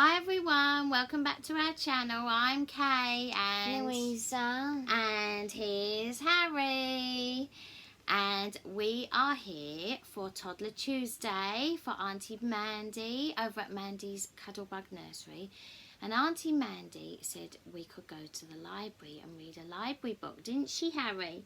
Hi everyone, welcome back to our channel. I'm Kay and Louisa. And here's Harry. And we are here for Toddler Tuesday for Auntie Mandy over at Mandy's Cuddlebug Nursery. And Auntie Mandy said we could go to the library and read a library book, didn't she, Harry?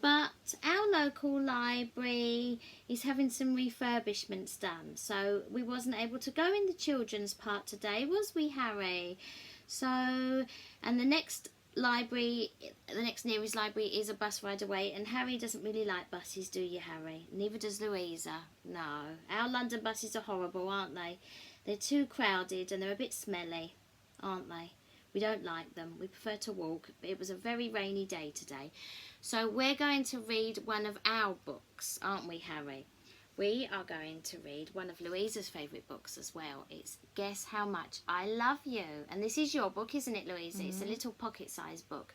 But our local library is having some refurbishments done, so we wasn't able to go in the children's part today, was we, Harry? So, and the next nearest library is a bus ride away, and Harry doesn't really like buses, do you, Harry? Neither does Louisa. No. Our London buses are horrible, aren't they? They're too crowded and they're a bit smelly, aren't they? We don't like them. We prefer to walk. It was a very rainy day today. So we're going to read one of our books, aren't we, Harry? We are going to read one of Louisa's favourite books as well. It's Guess How Much I Love You. And this is your book, isn't it, Louisa? It's a little pocket-sized book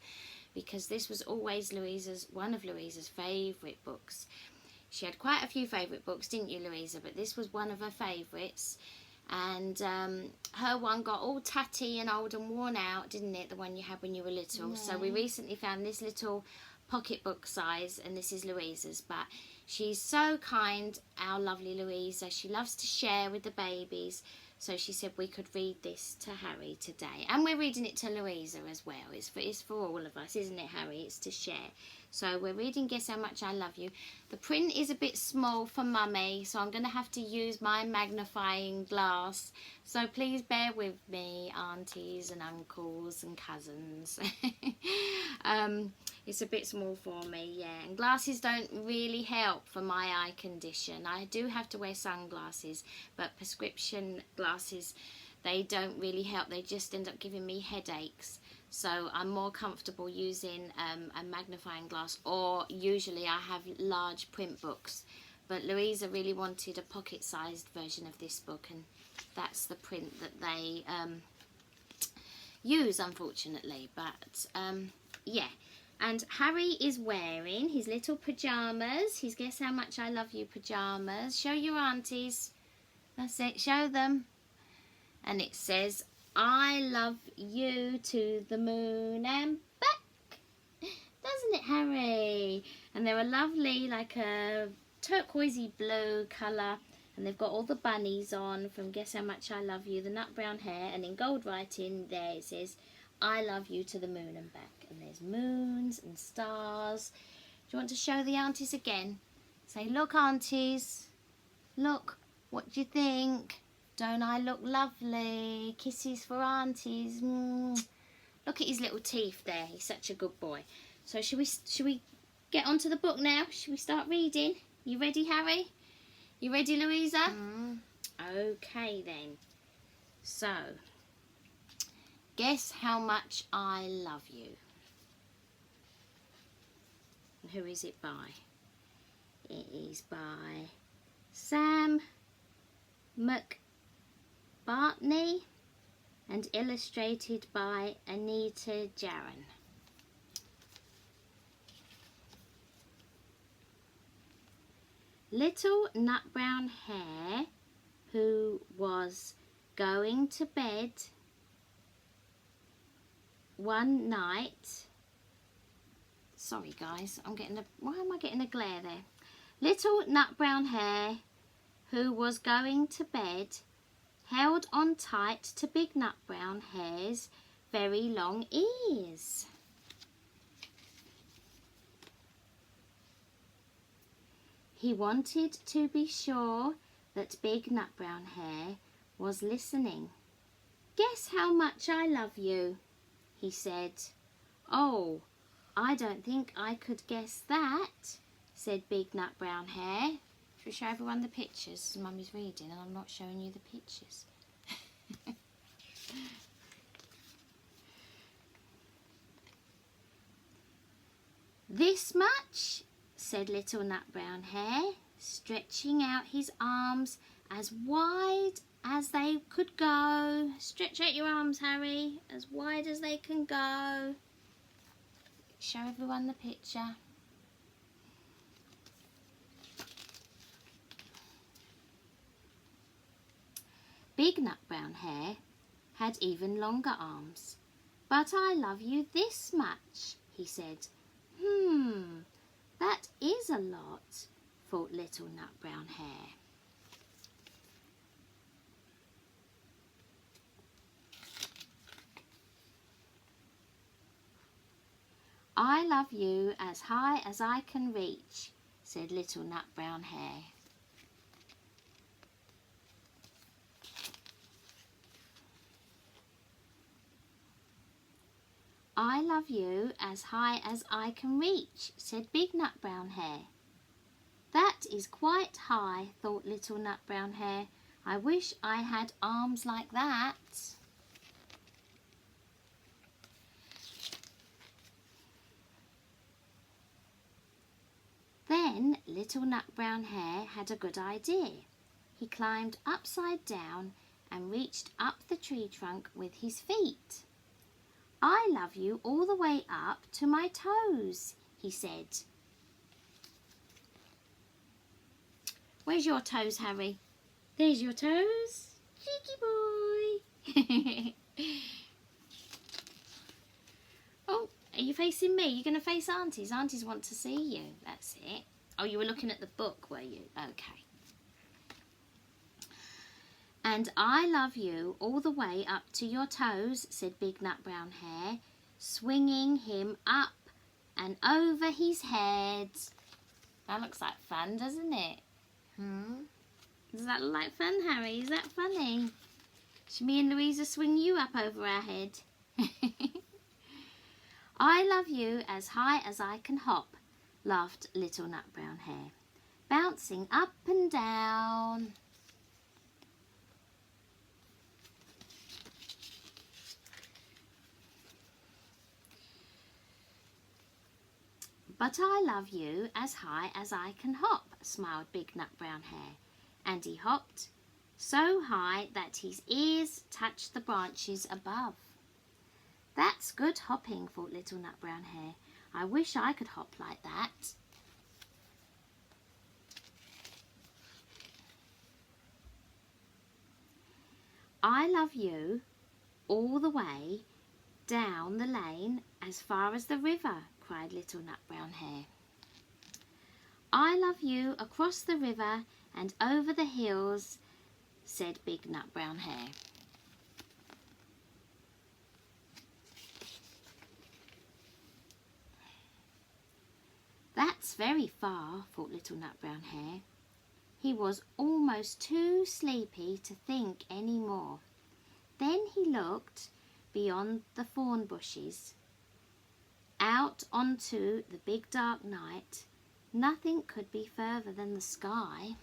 because this was always one of Louisa's favourite books. She had quite a few favourite books, didn't you, Louisa? But this was one of her favourites. And her one got all tatty and old and worn out, didn't it? The one you had when you were little. No. So we recently found this little pocketbook size, and this is Louisa's. But she's so kind, our lovely Louisa. She loves to share with the babies. So she said we could read this to Harry today. And we're reading it to Louisa as well. It's for all of us, isn't it, Harry? It's to share. So we're reading Guess How Much I Love You. The print is a bit small for Mummy, so I'm going to have to use my magnifying glass. So please bear with me, aunties and uncles and cousins. It's a bit small for me, yeah. And glasses don't really help for my eye condition. I do have to wear sunglasses, but prescription glasses, they don't really help. They just end up giving me headaches. So I'm more comfortable using a magnifying glass, or usually I have large print books. But Louisa really wanted a pocket-sized version of this book, and that's the print that they use, unfortunately. But yeah. And Harry is wearing his little pyjamas, his Guess How Much I Love You pyjamas. Show your aunties. That's it, show them. And it says, I love you to the moon and back. Doesn't it, Harry? And they're a lovely, like a turquoisey blue colour. And they've got all the bunnies on from Guess How Much I Love You, the nut brown hair. And in gold writing there it says, I love you to the moon and back. And there's moons and stars. Do you want to show the aunties again? Say, look, aunties. Look, what do you think? Don't I look lovely? Kisses for aunties. Look at his little teeth there. He's such a good boy. So should we get onto the book now? Should we start reading? You ready, Harry? You ready, Louisa? Okay then. So, Guess How Much I Love You. And who is it by? It is by Sam McBartney and illustrated by Anita Jaron. Little Nut Brown Hare, who was going to bed one night. Sorry guys, why am I getting a glare there? Little Nut Brown Hare, who was going to bed, held on tight to Big Nut Brown Hare's very long ears. He wanted to be sure that Big Nut Brown Hare was listening. Guess how much I love you, he said. Oh, I don't think I could guess that, said Big Nut Brown Hare. Should we show everyone the pictures? Mummy's reading and I'm not showing you the pictures. This much, said Little Nut Brown Hare, stretching out his arms as wide as they could go. Stretch out your arms, Harry, as wide as they can go. Show everyone the picture. Big Nut Brown Hare had even longer arms. "But I love you this much," he said. That is a lot," thought Little Nut Brown Hare. "I love you as high as I can reach," said Little Nut Brown Hare. "I love you as high as I can reach," said Big Nut Brown Hare. "That is quite high," thought Little Nut Brown Hare. "I wish I had arms like that." Then Little Nut Brown Hare had a good idea. He climbed upside down and reached up the tree trunk with his feet. "I love you all the way up to my toes," he said. Where's your toes, Harry? There's your toes. Cheeky boy. Oh, are you facing me? You're going to face Aunties. Aunties want to see you. That's it. Oh, you were looking at the book, were you? Okay. "And I love you all the way up to your toes," said Big Nut Brown Hare, swinging him up and over his head. That looks like fun, doesn't it? Does that look like fun, Harry? Is that funny? Should me and Louisa swing you up over our head? "I love you as high as I can hop," laughed Little Nut Brown Hare, bouncing up and down. "But I love you as high as I can hop," smiled Big Nut Brown Hare, and he hopped so high that his ears touched the branches above. "That's good hopping," thought Little Nut Brown Hare. "I wish I could hop like that." "I love you all the way down the lane as far as the river," cried Little Nut Brown Hare. "I love you across the river and over the hills," said Big Nut Brown Hare. "That's very far," thought Little Nut Brown Hare. He was almost too sleepy to think any more. Then he looked beyond the thorn bushes, out onto the big dark night. Nothing could be further than the sky.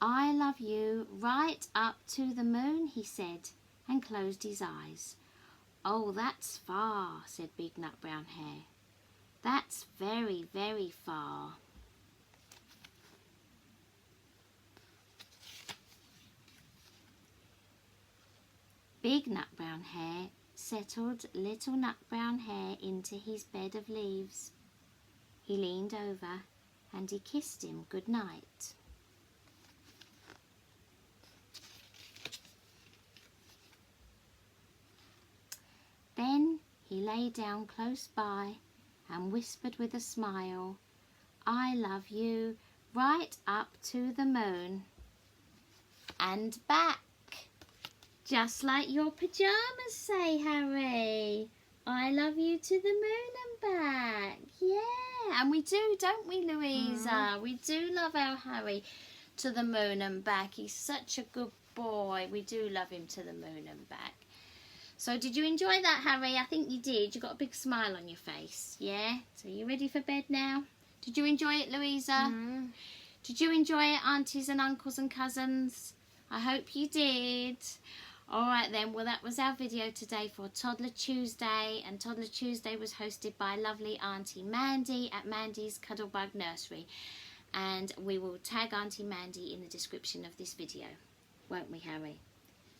"I love you right up to the moon," he said, and closed his eyes. "Oh, that's far," said Big Nut Brown Hare. "That's very, very far." Big Nut Brown Hare settled Little Nut Brown Hare into his bed of leaves. He leaned over and he kissed him good night. Then he lay down close by and whispered with a smile, "I love you right up to the moon and back." Just like your pyjamas say, Harry. "I love you to the moon and back." Yeah, and we do, don't we, Louisa? We do love our Harry to the moon and back. He's such a good boy. We do love him to the moon and back. So did you enjoy that, Harry? I think you did. You got a big smile on your face. Yeah? So you ready for bed now? Did you enjoy it, Louisa? Did you enjoy it, aunties and uncles and cousins? I hope you did. Alright then, well that was our video today for Toddler Tuesday, and Toddler Tuesday was hosted by lovely Auntie Mandy at Mandy's Cuddlebug Nursery, and we will tag Auntie Mandy in the description of this video, won't we, Harry?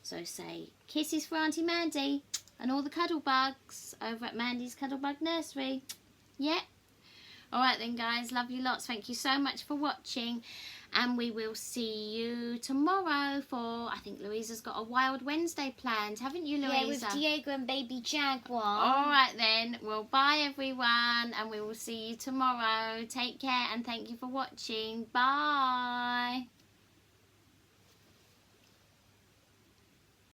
So say kisses for Auntie Mandy and all the Cuddlebugs over at Mandy's Cuddlebug Nursery. Yeah? Alright then guys, love you lots. Thank you so much for watching. And we will see you tomorrow for, I think Louisa's got a Wild Wednesday planned, haven't you, Louisa? Yeah, with Diego and baby Jaguar. Alright then, well bye everyone, and we will see you tomorrow. Take care and thank you for watching. Bye.